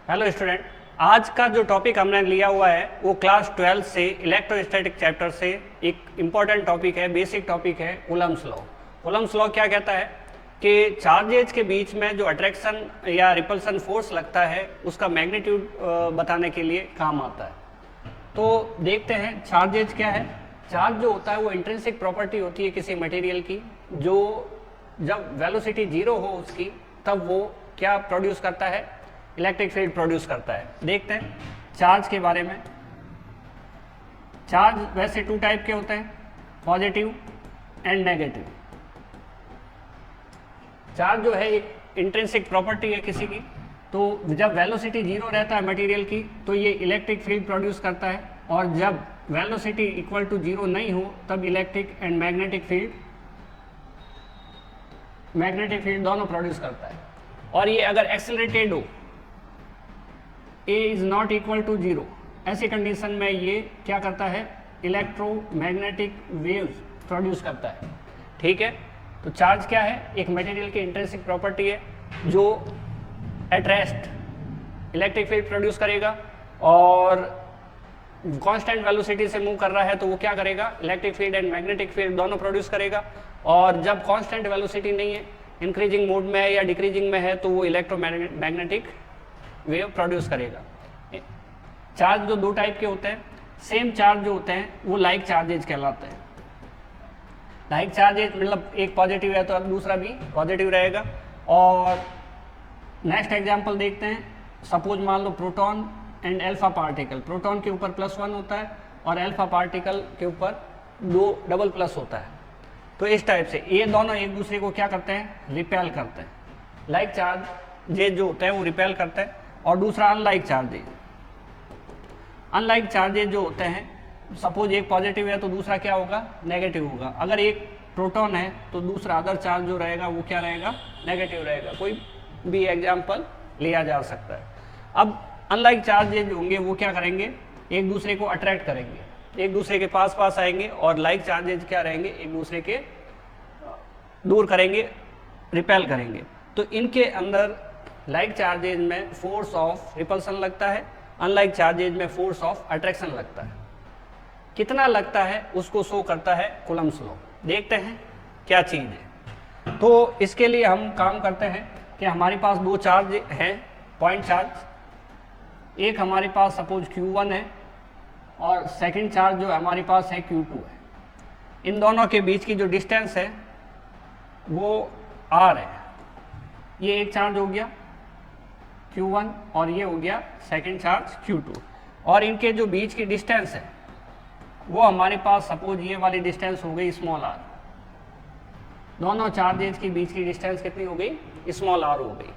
Hello student, आज का जो टॉपिक हमने लिया हुआ है वो क्लास 12 से इलेक्ट्रोस्टैटिक चैप्टर से एक इम्पॉर्टेंट टॉपिक है, बेसिक टॉपिक है कूलम्ब्स लॉ। कूलम्ब्स लॉ क्या कहता है कि चार्जेज के बीच में जो अट्रैक्शन या रिपल्सन फोर्स लगता है उसका मैग्नीट्यूड बताने के लिए काम आता है। तो देखते हैं चार्जेज क्या है। चार्ज जो होता है वो इंट्रिंसिक प्रॉपर्टी होती है किसी मटेरियल की, जो जब वेलोसिटी जीरो हो उसकी तब वो क्या प्रोड्यूस करता है, इलेक्ट्रिक फील्ड प्रोड्यूस करता है। देखते हैं चार्ज के बारे में। चार्ज वैसे टू टाइप के होते हैं, पॉजिटिव एंड नेगेटिव। चार्ज जो है एक इंट्रिंसिक प्रॉपर्टी है किसी की, तो जब वेलोसिटी जीरो रहता है मटेरियल की तो ये इलेक्ट्रिक फील्ड प्रोड्यूस करता है, और जब वेलोसिटी इक्वल टू जीरो नहीं हो तब इलेक्ट्रिक एंड मैग्नेटिक फील्ड दोनों प्रोड्यूस करता है। और ये अगर एक्सेलरेटेड हो, A is not equal to zero, ऐसी कंडीशन में ये क्या करता है, इलेक्ट्रोमैग्नेटिक वेव्स प्रोड्यूस करता है। ठीक है, तो चार्ज क्या है, एक मटेरियल की इंट्रिंसिक प्रॉपर्टी है जो at rest electric field produce करेगा, और कांस्टेंट वेलोसिटी से मूव कर रहा है तो वो क्या करेगा, electric field and magnetic field दोनों प्रोड्यूस करेगा। और जब कांस्टेंट वेलोसिटी नहीं है, इंक्रीजिंग मोड में है या डिक्रीजिंग में है, तो वो इलेक्ट्रोमैग्नेटिक वेव प्रोड्यूस करेगा। चार्ज जो दो टाइप के होते हैं, सेम चार्ज जो होते हैं वो लाइक चार्जेज कहलाते हैं। लाइक चार्जेज मतलब एक पॉजिटिव है तो अब दूसरा भी पॉजिटिव रहेगा। और नेक्स्ट एग्जांपल देखते हैं। सपोज मान लो proton and alpha particle, proton के ऊपर +1 होता है और अल्फा पार्टिकल के ऊपर 2 डबल प्लस होता है। तो इस टाइप से ये दोनों एक दूसरे को क्या करते हैं, रिपेल करते हैं। लाइक चार्जेज जो होते हैं वो रिपेल करते हैं। और दूसरा अनलाइक चार्जेज। अनलाइक चार्जेज जो होते हैं, सपोज एक पॉजिटिव है तो दूसरा क्या होगा, नेगेटिव होगा। अगर एक प्रोटॉन है तो दूसरा अदर चार्ज जो रहेगा वो क्या रहेगा, नेगेटिव रहेगा। कोई भी एग्जांपल लिया जा सकता है। अब अनलाइक चार्जेज होंगे वो क्या करेंगे, एक दूसरे को अट्रैक्ट करेंगे, एक दूसरे के पास पास आएंगे। और लाइक चार्जेज क्या रहेंगे, एक दूसरे के दूर करेंगे, रिपेल करेंगे। तो इनके अंदर लाइक चार्जेज में फोर्स ऑफ रिपल्सन लगता है, अनलाइक चार्जेज में फोर्स ऑफ अट्रैक्शन लगता है। कितना लगता है उसको शो करता है कूलम्ब्स लॉ। देखते हैं क्या चीज़ है। तो इसके लिए हम काम करते हैं कि हमारे पास दो चार्ज हैं, पॉइंट चार्ज। एक हमारे पास सपोज Q1 है और सेकंड चार्ज जो हमारे पास है Q2 है। इन दोनों के बीच की जो डिस्टेंस है वो R है। ये एक चार्ज हो गया Q1 और ये हो गया सेकंड चार्ज Q2। और इनके जो बीच की डिस्टेंस है वो हमारे पास सपोज ये वाली डिस्टेंस हो गई स्मॉल r। दोनों चार्जेज के बीच की डिस्टेंस कितनी हो गई, स्मॉल r हो गई।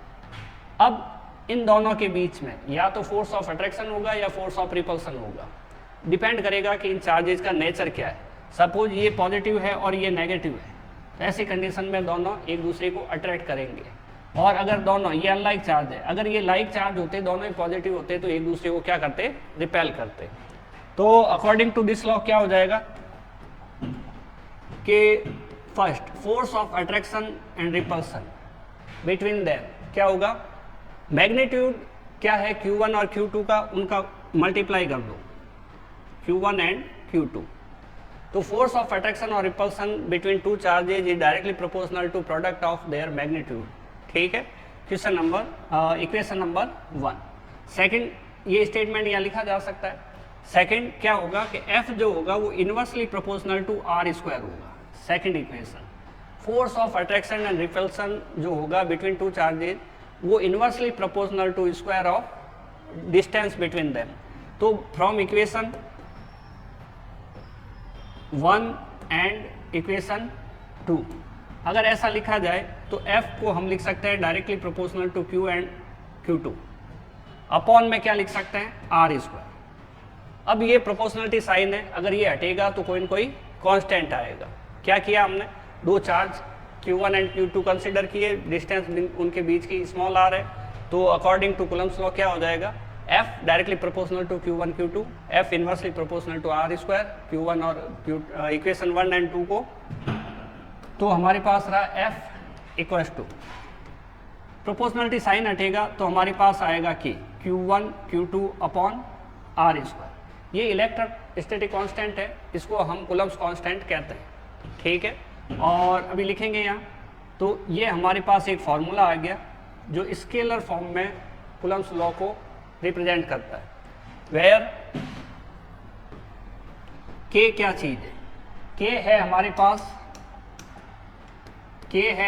अब इन दोनों के बीच में या तो फोर्स ऑफ अट्रैक्शन होगा या फोर्स ऑफ रिपल्सन होगा। डिपेंड करेगा कि इन चार्जेज का नेचर क्या है। सपोज ये पॉजिटिव है और ये नेगेटिव है, तो ऐसी कंडीशन में दोनों एक दूसरे को अट्रैक्ट करेंगे। और अगर दोनों, ये अनलाइक चार्ज है, अगर ये लाइक चार्ज होते, दोनों ही पॉजिटिव होते, तो एक दूसरे को क्या करते, रिपेल करते। तो अकॉर्डिंग टू दिस लॉ क्या हो जाएगा कि first force of attraction and repulsion between them क्या होगा, मैग्नीट्यूड क्या है Q1 और Q2 का, उनका मल्टीप्लाई कर दो, Q1 एंड Q2। तो फोर्स ऑफ अट्रैक्शन और repulsion between two charges is directly proportional to product of their magnitude. ठीक है, question number equation number 1। Second, ये स्टेटमेंट यहाँ लिखा जा सकता है। सेकंड क्या होगा कि F जो होगा वो inversely proportional to R square होगा। Second equation, force of attraction and repulsion जो होगा बिटवीन टू चार्जेज वो inversely proportional to square of distance between them. तो फ्रॉम इक्वेशन 1 एंड इक्वेशन 2 अगर ऐसा लिखा जाए तो F को हम लिख सकते हैं directly proportional to Q and Q2। Upon में क्या लिख सकते हैं, R स्क्वायर। अब ये प्रोपोर्शनलिटी साइन है, अगर ये हटेगा तो कोई न कोई कांस्टेंट आएगा। क्या किया हमने, दो charge Q1 and Q2 consider किए, डिस्टेंस उनके बीच की स्मॉल r है। तो अकॉर्डिंग टू कूलम्ब्स लॉ क्या हो जाएगा, F directly proportional to Q1 Q2, F inversely proportional to R square. Q1 और इक्वेशन 1 एंड 2 को, तो हमारे पास रहा F equals to, proportionality sign हटेगा तो हमारे पास आएगा K, Q1 Q2 upon R square. ये इलेक्ट्रोस्टैटिक कांस्टेंट है, इसको हम कूलम्ब्स कांस्टेंट कहते हैं, ठीक है। और अभी लिखेंगे यहाँ, तो ये हमारे पास एक फार्मूला आ गया जो स्केलर फॉर्म में कूलम्ब्स लॉ को रिप्रेजेंट करता है, वेयर के क्या चीज़ है, के है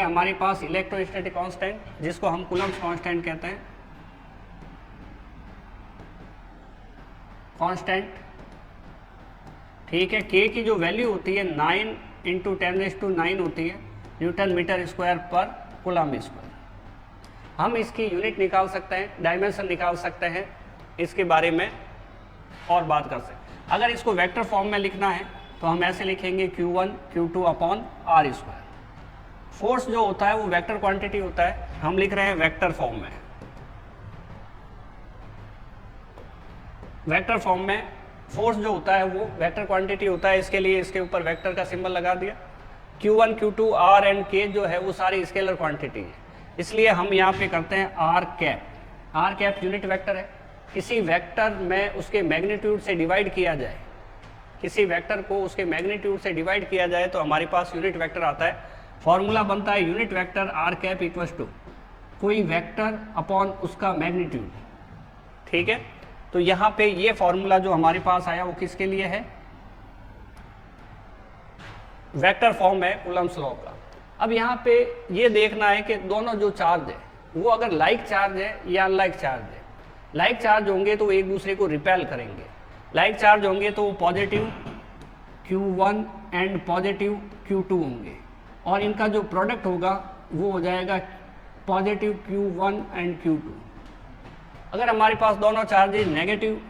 हमारे पास इलेक्ट्रोस्टैटिक कांस्टेंट, जिसको हम कूलम्ब्स कांस्टेंट कहते हैं, कांस्टेंट, ठीक है। के की जो वैल्यू होती है 9 × 10⁹ होती है न्यूटन मीटर स्क्वायर पर कूलम्ब स्क्वायर। हम इसकी यूनिट निकाल सकते हैं, डायमेंशन निकाल सकते हैं, इसके बारे में और बात कर सकते हैं। अगर इसको वेक्टर फॉर्म में लिखना है तो हम ऐसे लिखेंगे Q1 Q2 upon R square. Force जो होता है वो वेक्टर क्वांटिटी होता है, हम लिख रहे हैं वेक्टर फॉर्म में। वेक्टर फॉर्म में फोर्स जो होता है वो वेक्टर क्वांटिटी होता है, इसके लिए इसके ऊपर वेक्टर का सिंबल लगा दिया। Q1 Q2 R and K जो है वो सारी स्केलर क्वांटिटी है, इसलिए हम यहाँ पे करते हैं आर कैप यूनिट वेक्टर है। किसी वेक्टर में उसके मैग्नीट्यूड से डिवाइड किया जाए, किसी वेक्टर को उसके मैग्नीट्यूड से डिवाइड किया जाए तो हमारे पास यूनिट वेक्टर आता है। फॉर्मूला बनता है unit vector R cap equals to कोई वेक्टर अपॉन उसका मैग्नीट्यूड, ठीक है। तो यहाँ पे ये फॉर्मूला जो हमारे पास आया वो किसके लिए है, वेक्टर फॉर्म है कूलम्ब्स लॉ का। अब यहाँ पे ये देखना है कि दोनों जो चार्ज है वो अगर लाइक चार्ज है या अनलाइक चार्ज है। लाइक चार्ज होंगे तो एक दूसरे को रिपेल करेंगे, लाइक चार्ज होंगे तो वो positive Q1 and positive Q2 होंगे, और इनका जो प्रोडक्ट होगा वो हो जाएगा पॉजिटिव Q1 एंड Q2। अगर हमारे पास दोनों चार्जेज नेगेटिव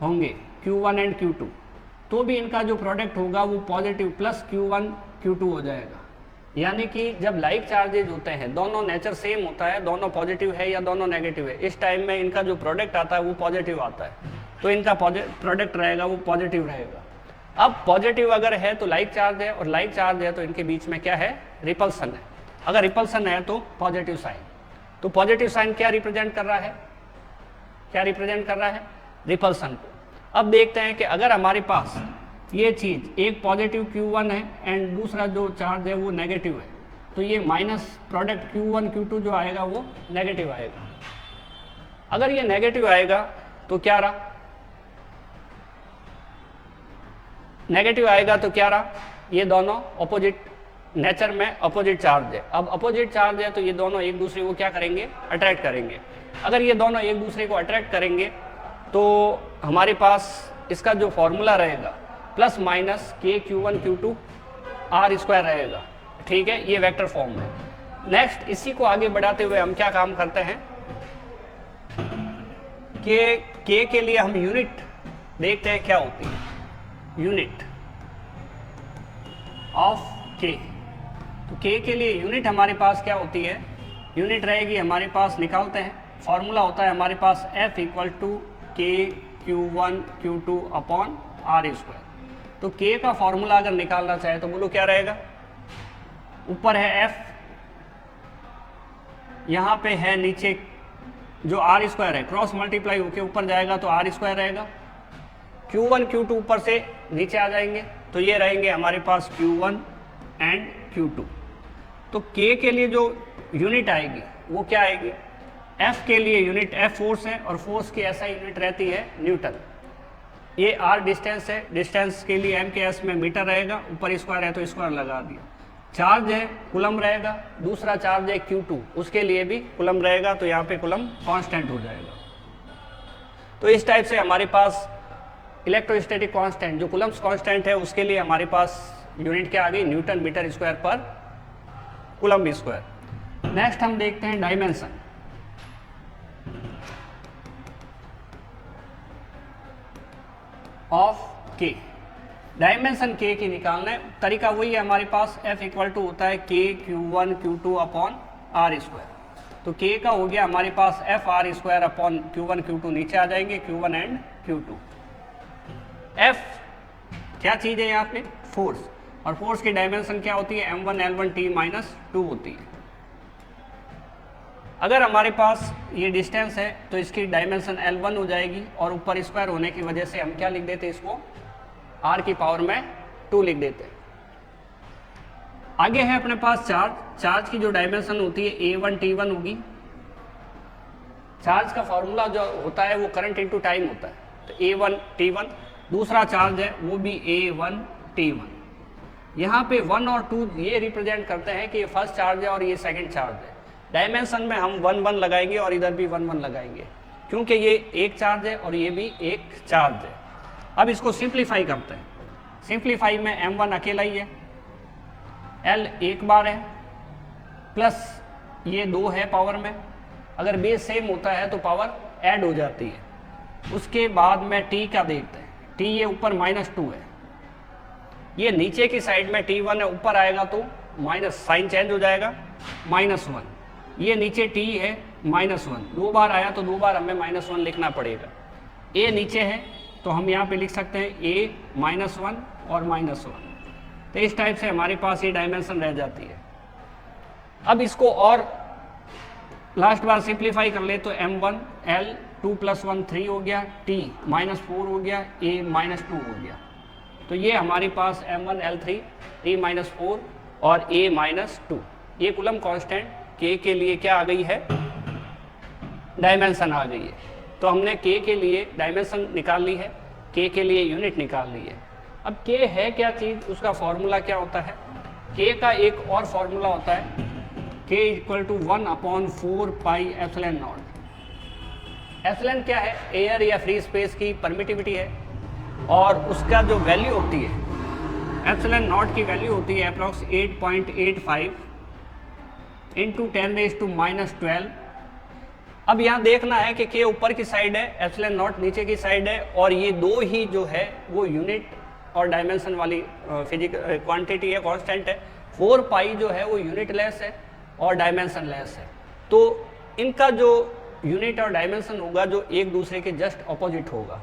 होंगे Q1 एंड Q2 तो भी इनका जो प्रोडक्ट होगा वो पॉजिटिव प्लस Q1 Q2 हो जाएगा। यानी कि जब लाइक चार्जेज होते हैं, दोनों नेचर सेम होता है, दोनों पॉजिटिव है या दोनों नेगेटिव है, इस टाइम में इनका जो प्रोडक्ट आता है वो पॉजिटिव आता है, तो इनका प्रोडक्ट रहेगा वो पॉजिटिव रहेगा। अब पॉजिटिव अगर है तो लाइक चार्ज है, और लाइक चार्ज है तो इनके बीच में क्या है, रिपल्सन है। अगर रिपल्सन है तो पॉजिटिव साइन। तो पॉजिटिव साइन क्या रिप्रेजेंट कर रहा है, क्या रिप्रेजेंट कर रहा है, रिपल्सन को। अब देखते हैं कि अगर हमारे पास ये चीज़ एक पॉजिटिव Q1 है एंड दूसरा जो चार्ज है वो नेगेटिव है, तो ये माइनस प्रोडक्ट Q1 Q2 जो आएगा वो नेगेटिव आएगा। अगर ये नेगेटिव आएगा तो क्या रहा, नेगेटिव आएगा तो क्या रहा, ये दोनों अपोजिट नेचर में अपोजिट चार्ज है। अब अपोजिट चार्ज है तो ये दोनों एक दूसरे को क्या करेंगे, अट्रैक्ट करेंगे। अगर ये दोनों एक दूसरे को अट्रैक्ट करेंगे तो हमारे पास इसका जो फॉर्मूला रहेगा plus minus K Q1 Q2 R square रहेगा, ठीक है। ये वेक्टर फॉर्म है। नेक्स्ट इसी को आगे बढ़ाते हुए हम क्या काम करते हैं कि K के लिए हम यूनिट देखते हैं क्या होती है, यूनिट ऑफ K। तो K के लिए यूनिट हमारे पास क्या होती है, यूनिट रहेगी हमारे पास, निकालते हैं। फॉर्मूला होता है हमारे पास F equal to K Q1 Q2 upon R square. तो K का फॉर्मूला अगर निकालना चाहे तो बोलो क्या रहेगा, ऊपर है F, यहाँ पे है नीचे जो R स्क्वायर है, क्रॉस मल्टीप्लाई होके ऊपर जाएगा तो R स्क्वायर रहेगा। Q1 Q2 ऊपर से नीचे आ जाएंगे तो ये रहेंगे हमारे पास Q1 एंड Q2। तो K के लिए जो यूनिट आएगी वो क्या आएगी, F के लिए यूनिट F फोर्स है, और फोर्स की ऐसा यूनिट रहती है न्यूटन। ये R डिस्टेंस है, डिस्टेंस के लिए M के S में मीटर रहेगा, ऊपर स्क्वायर है तो स्क्वायर लगा दिया। चार्ज है कूलम्ब रहेगा, दूसरा चार्ज है Q2, उसके लिए भी कूलम्ब रहेगा, तो यहाँ पे कूलम्ब कांस्टेंट हो जाएगा। तो इस टाइप से हमारे पास इलेक्ट्रोस्टैटिक कांस्टेंट जो कूलम्ब्स कांस्टेंट है उसके लिए हमारे पास यूनिट क्या आ गई, न्यूटन मीटर स्क्वायर पर कूलम्ब स्क्वायर। नेक्स्ट हम देखते हैं dimension of K। Dimension K की निकालना है, तरीका वही है हमारे पास, F इक्वल टू होता है K Q1 Q2 upon R square. तो K का हो गया हमारे पास F R square upon Q1 Q2, नीचे आ जाएंगे Q1 एंड Q2। F क्या चीज़ है यहाँ पे, फोर्स, और फोर्स की डायमेंशन क्या होती है, M1 L1 T -2 होती है। अगर हमारे पास ये डिस्टेंस है तो इसकी डायमेंशन L1 हो जाएगी और ऊपर स्क्वायर होने की वजह से हम क्या लिख देते इसको r की पावर में 2 लिख देते हैं। आगे है अपने पास चार्ज की जो डायमेंशन होती है A1 T1 होगी। चार्ज का फॉर्मूला जो होता है वो करंट इनटू टाइम होता है, तो A1 T1। दूसरा चार्ज है वो भी A1 T1। यहाँ पे 1 और 2 ये रिप्रेजेंट करते हैं कि ये फर्स्ट चार्ज है और ये सेकंड चार्ज है। डायमेंशन में हम 1 1 लगाएंगे और इधर भी 1 1 लगाएंगे, क्योंकि ये एक चार्ज है और ये भी एक चार्ज है। अब इसको सिंप्लीफाई करते हैं। सिंप्लीफाई में M1 अकेला ही है, L एक बार है, प्लस ये 2 है पावर में। अगर बेस सेम होता है तो पावर ऐड हो जाती है। उसके बाद में T का देखते हैं। T ये ऊपर -2 है, ये नीचे की साइड में T1 है, ऊपर आएगा तो माइनस साइन चेंज हो जाएगा -1। ये नीचे T है -1, 2 बार आया तो 2 बार हमें -1 लिखना पड़ेगा। A नीचे है तो हम यहाँ पे लिख सकते हैं A -1 और -1। तो इस टाइप से हमारे पास ये डायमेंशन रह जाती है। अब इसको और लास्ट बार सिंप्लीफाई कर ले तो M1 L 2 + 1 3 हो गया, T -4 हो गया, A -2 हो गया। तो ये हमारे पास M1 L3 T -4 और A -2 ये कूलम कांस्टेंट K के लिए क्या आ गई है, डायमेंशन आ गई है। तो हमने K के लिए डायमेंशन निकाल ली है, K के लिए यूनिट निकाल ली है। अब K है क्या चीज़, उसका फॉर्मूला क्या होता है। K का एक और फॉर्मूला होता है K = 1/4 pi epsilon not. Epsilon क्या है, एयर या फ्री स्पेस की परमिटिविटी है, और उसका जो वैल्यू होती है एप्सिलॉन नॉट की वैल्यू होती है अप्रॉक्स 8.85 × 10⁻⁻12। अब यहाँ देखना है कि K ऊपर की साइड है, एप्सिलॉन नॉट नीचे की साइड है, और ये दो ही जो है वो यूनिट और डायमेंशन वाली फिजिकल क्वांटिटी है, कांस्टेंट है। 4 पाई जो है वो यूनिट लेस है और डायमेंशन लेस है। तो इनका जो यूनिट और डायमेंशन होगा जो एक दूसरे के जस्ट अपोजिट होगा।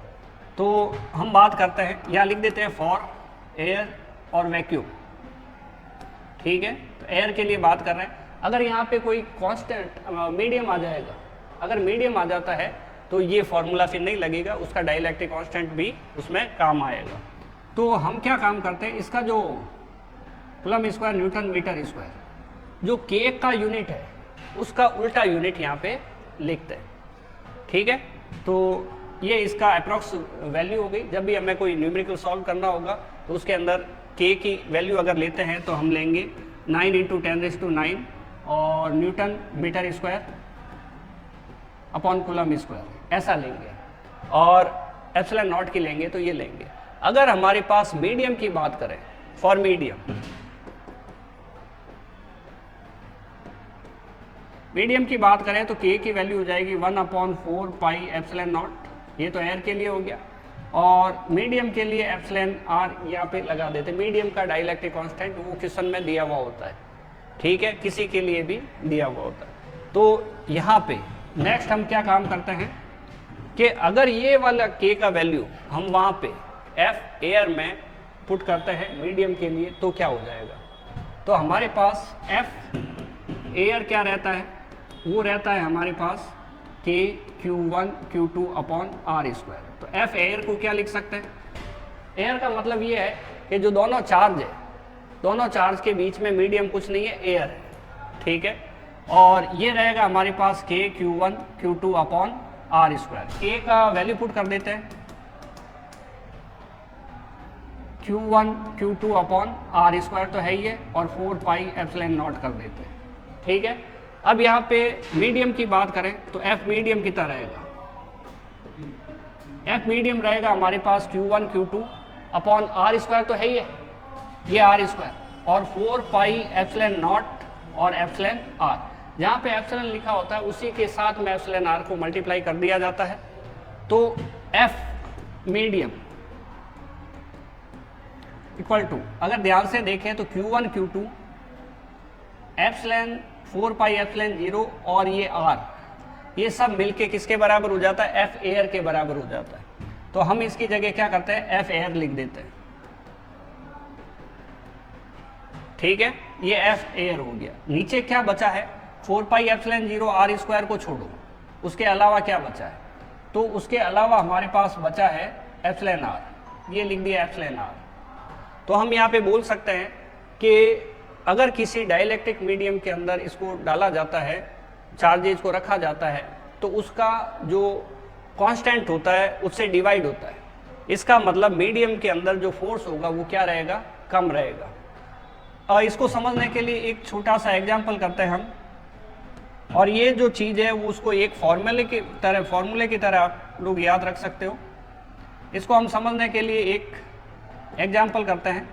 तो हम बात करते हैं, यहाँ लिख देते हैं फॉर एयर और वैक्यूम। ठीक है, तो एयर के लिए बात कर रहे हैं। अगर यहाँ पे कोई कांस्टेंट मीडियम आ जाएगा, अगर मीडियम आ जाता है तो ये फॉर्मूला फिर नहीं लगेगा, उसका डाइलेक्ट्रिक कांस्टेंट भी उसमें काम आएगा। तो हम क्या काम करते हैं, इसका जो coulomb square newton metre square जो K का यूनिट है उसका उल्टा यूनिट यहाँ पे लिखते हैं। ठीक है, तो ये इसका अप्रॉक्स वैल्यू हो गई। जब भी हमें कोई न्यूमेरिकल सॉल्व करना होगा तो उसके अंदर K की वैल्यू अगर लेते हैं तो हम लेंगे 9 × 10⁹ और newton metre square upon coulomb square ऐसा लेंगे, और एप्सिलॉन नॉट की लेंगे तो ये लेंगे। अगर हमारे पास मीडियम की बात करें, फॉर मीडियम की बात करें तो K की वैल्यू हो जाएगी 1/4 पाई एप्सिलॉन नॉट। ये तो एयर के लिए हो गया, और मीडियम के लिए एप्सिलॉन R यहाँ पे लगा देते। मीडियम का डाइलेक्ट्रिक कांस्टेंट वो क्वेश्चन में दिया हुआ होता है, ठीक है, किसी के लिए भी दिया हुआ होता है। तो यहाँ पे नेक्स्ट हम क्या काम करते हैं कि अगर ये वाला K का वैल्यू हम वहाँ पे F एयर में पुट करते हैं मीडियम के लिए तो क्या हो जाएगा। तो हमारे पास F एयर क्या रहता है, वो रहता है हमारे पास K Q1 Q2 upon R²। तो F एयर को क्या लिख सकते हैं, एयर का मतलब ये है कि जो दोनों चार्ज है, दोनों चार्ज के बीच में मीडियम कुछ नहीं है, एयर है। ठीक है, और ये रहेगा हमारे पास K Q1 Q2 upon R²। K का वैल्यू पुट कर देते हैं Q1 Q2 अपॉन R² तो है ही है, और 4 पाई एप्सिलॉन नॉट कर देते हैं। ठीक है, अब यहाँ पे मीडियम की बात करें तो F मीडियम कितना रहेगा, F मीडियम रहेगा हमारे पास Q1 Q2 अपॉन R² तो है ही है, ये R², और 4 पाई एप्सिलॉन नॉट और एप्सिलॉन R। जहाँ पे एप्सिलॉन लिखा होता है उसी के साथ में एप्सिलॉन R को मल्टीप्लाई कर दिया जाता है। तो F मीडियम इक्वल टू, अगर ध्यान से देखें तो Q1 Q2 epsilon 4 pi epsilon 0 और ये R, ये सब मिलके किसके बराबर हो जाता है, F एयर के बराबर हो जाता है। तो हम इसकी जगह क्या करते हैं, F एयर लिख देते हैं। ठीक है, ये F एयर हो गया। नीचे क्या बचा है, 4 पाई एप्सिलॉन 0 आर स्क्वायर को छोड़ो, उसके अलावा क्या बचा है? तो उसके अलावा हमारे पास बचा है एप्सिलॉन आर, ये लिख दिया एप्सिलॉन आर। तो हम यहाँ पे बोल सकते हैं कि अगर किसी डाइलेक्ट्रिक मीडियम के अंदर इसको डाला जाता है, चार्जेज को रखा जाता है, तो उसका जो कांस्टेंट होता है उससे डिवाइड होता है। इसका मतलब मीडियम के अंदर जो फोर्स होगा वो क्या रहेगा? कम रहेगा। और इसको समझने के लिए एक छोटा सा एग्जांपल करते हैं हम, और ये जो चीज़ है वो उसको एक फॉर्मूले की तरह आप लोग याद रख सकते हो। इसको हम समझने के लिए एक एग्जांपल करते हैं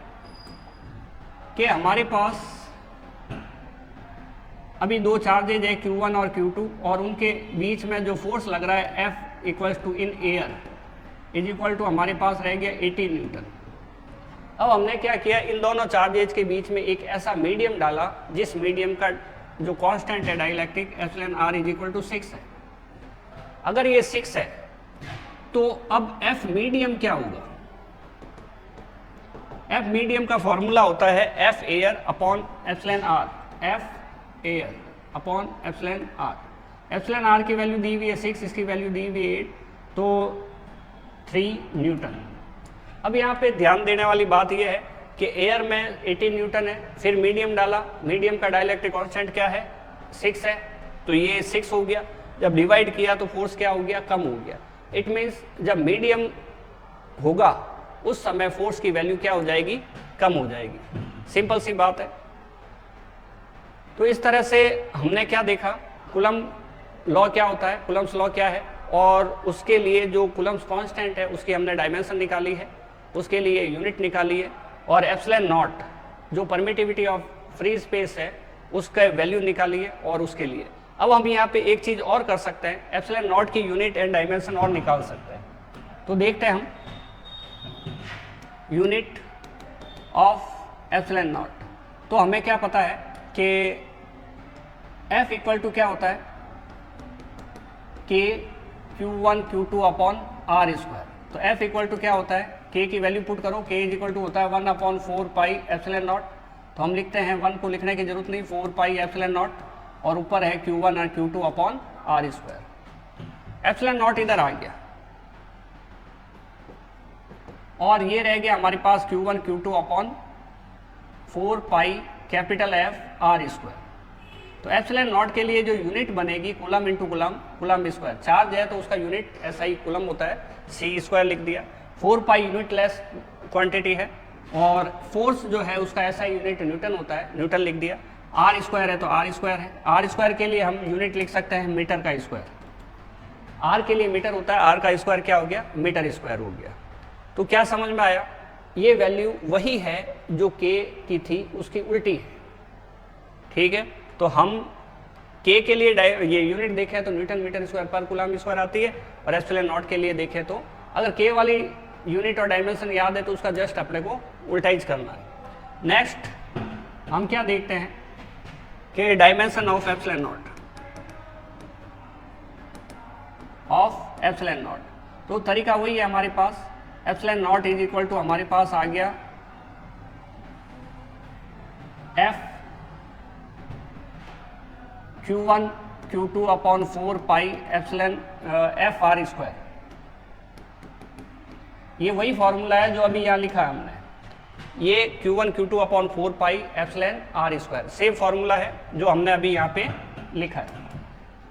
कि हमारे पास अभी दो चार्जेज है Q1 और Q2, और उनके बीच में जो फोर्स लग रहा है F equals to in air is equal to हमारे पास रह गया 80 न्यूटन। अब हमने क्या किया, इन दोनों चार्जेज के बीच में एक ऐसा मीडियम डाला जिस मीडियम का जो कांस्टेंट है dielectric epsilon R is equal to 6 है। अगर ये 6 है तो अब F मीडियम क्या होगा? F मीडियम का फॉर्मूला होता है F air upon epsilon R, F air upon epsilon R. Epsilon R की वैल्यू दी हुई है 6, इसकी वैल्यू दी हुई है 8, तो 3 न्यूटन। अब यहाँ पे ध्यान देने वाली बात यह है कि एयर में 80 न्यूटन है, फिर मीडियम डाला, मीडियम का डाइलेक्ट्रिक कांस्टेंट क्या है? 6 है, तो ये 6 हो गया। जब डिवाइड किया तो फोर्स क्या हो गया? कम हो गया। इट मीन्स जब मीडियम होगा उस समय फोर्स की वैल्यू क्या हो जाएगी? कम हो जाएगी। सिंपल सी बात है। तो इस तरह से हमने क्या देखा, कूलम्ब लॉ क्या होता है, कूलम्ब्स लॉ क्या है, और उसके लिए जो कूलम्ब्स कांस्टेंट है उसकी हमने डायमेंशन निकाली है, उसके लिए यूनिट निकाली है, और एप्सिलॉन नॉट जो परमिटिविटी ऑफ फ्री स्पेस है उसका वैल्यू निकाली है, और उसके लिए अब हम यहाँ पे एक चीज़ और कर सकते हैं, एप्सिलॉन नॉट की यूनिट एंड डायमेंशन और निकाल सकते हैं। तो देखते हैं हम यूनिट ऑफ एप्सिलॉन नॉट। तो हमें क्या पता है कि F इक्वल टू क्या होता है? K Q1 Q2 upon R square. तो F इक्वल टू क्या होता है? K की वैल्यू पुट करो, K इज इक्वल टू होता है 1 अपॉन 4 पाई एप्सिलॉन नॉट। तो हम लिखते हैं 1 को लिखने की जरूरत नहीं, 4 पाई एप्सिलॉन नॉट, और ऊपर है Q1 और Q2 upon R square. Epsilon naught इधर आ गया, और ये रह गया हमारे पास Q1 Q2 upon 4 pi capital F R square. तो एप्सिलॉन नॉट के लिए जो यूनिट बनेगी coulomb into coulomb, coulomb square. Charge है तो उसका यूनिट ऐसा ही कूलम होता है, C स्क्वायर लिख दिया। 4 पाई यूनिट लेस क्वांटिटी है, और फोर्स जो है उसका ऐसा यूनिट न्यूटन होता है, न्यूटन लिख दिया। आर स्क्वायर है तो आर स्क्वायर है। आर स्क्वायर के लिए हम यूनिट लिख सकते हैं मीटर का स्क्वायर। आर के लिए मीटर होता है, आर का स्क्वायर क्या हो गया? मीटर स्क्वायर हो गया। तो क्या समझ में आया? ये वैल्यू वही है जो K की थी उसकी उल्टी है, ठीक है। तो हम K के लिए ये यूनिट देखें तो न्यूटन मीटर स्क्वायर पर कूलम स्क्वायर आती है, और एप्सिलॉन नॉट के लिए देखें तो अगर K वाली यूनिट और डायमेंशन याद है तो उसका जस्ट अपने को उल्टाइज करना है। नेक्स्ट हम क्या देखते हैं कि dimension of epsilon naught, of epsilon naught. तो तरीका वही है हमारे पास, epsilon naught is equal to हमारे पास आ गया F Q1 Q2 upon 4 pi epsilon F R square. ये वही फॉर्मूला है जो अभी यहाँ लिखा है हमने, ये Q1 Q2 upon 4 pi epsilon r square, same formula है जो हमने अभी यहाँ पे लिखा है।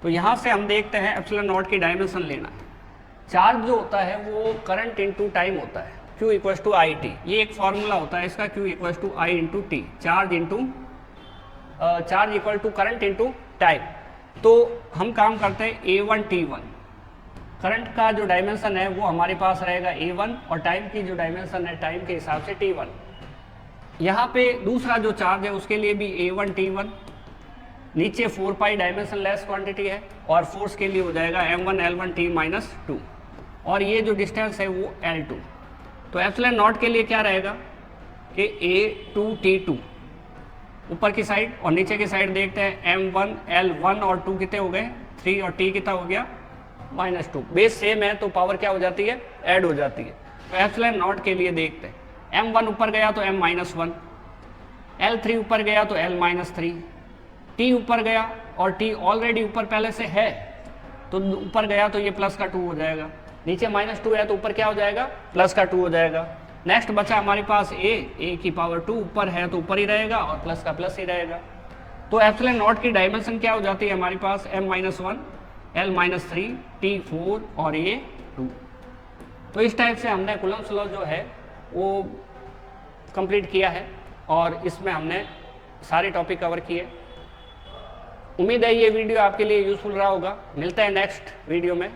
तो यहाँ से हम देखते हैं एप्सिलॉन नॉट की डायमेंशन लेना है। चार्ज जो होता है वो करंट इंटू टाइम होता है, Q equals to I T. ये एक फॉर्मूला होता है इसका, Q equals to I into T, charge equal to current into time. तो हम काम करते हैं A1 T1। करंट का जो डायमेंशन है वो हमारे पास रहेगा A1, और टाइम की जो डायमेंशन है टाइम के हिसाब से T1। यहाँ पे दूसरा जो चार्ज है उसके लिए भी A1 T1, नीचे 4 पाई डायमेंशन लेस क्वांटिटी है, और फोर्स के लिए हो जाएगा M1 L1 T माइनस 2, और ये जो डिस्टेंस है वो L2। तो एप्सिलॉन नॉट के लिए क्या रहेगा कि A2 T2 ऊपर की साइड, और नीचे की साइड देखते हैं M1 L1 और 2 कितने हो गए? 3, और T कितना हो गया? -2। बेस सेम है तो पावर क्या हो जाती है? ऐड हो जाती है। तो एप्सिलॉन नॉट के लिए देखते हैं, M1 ऊपर गया तो M-1, L3 ऊपर गया तो L-3, T ऊपर गया और टी ऑलरेडी ऊपर पहले से है, तो ऊपर गया तो ये प्लस का 2 हो जाएगा, नीचे -2 है तो ऊपर क्या हो जाएगा, प्लस का 2 हो जाएगा। नेक्स्ट बचा हमारे पास a की पावर 2 ऊपर है तो ऊपर ही रहेगा और प्लस का प्लस ही रहेगा। तो एप्सिलॉन नॉट की डायमेंशन क्या हो जाती है हमारे पास, m-1, l-3, t4 और ये 2। तो इस टाइप से हमने कूलम्ब्स लॉ जो है वो कंप्लीट किया है और इसमें हमने सारे टॉपिक कवर किए। उम्मीद है ये वीडियो आपके लिए यूजफुल रहा होगा। मिलते हैं नेक्स्ट वीडियो में।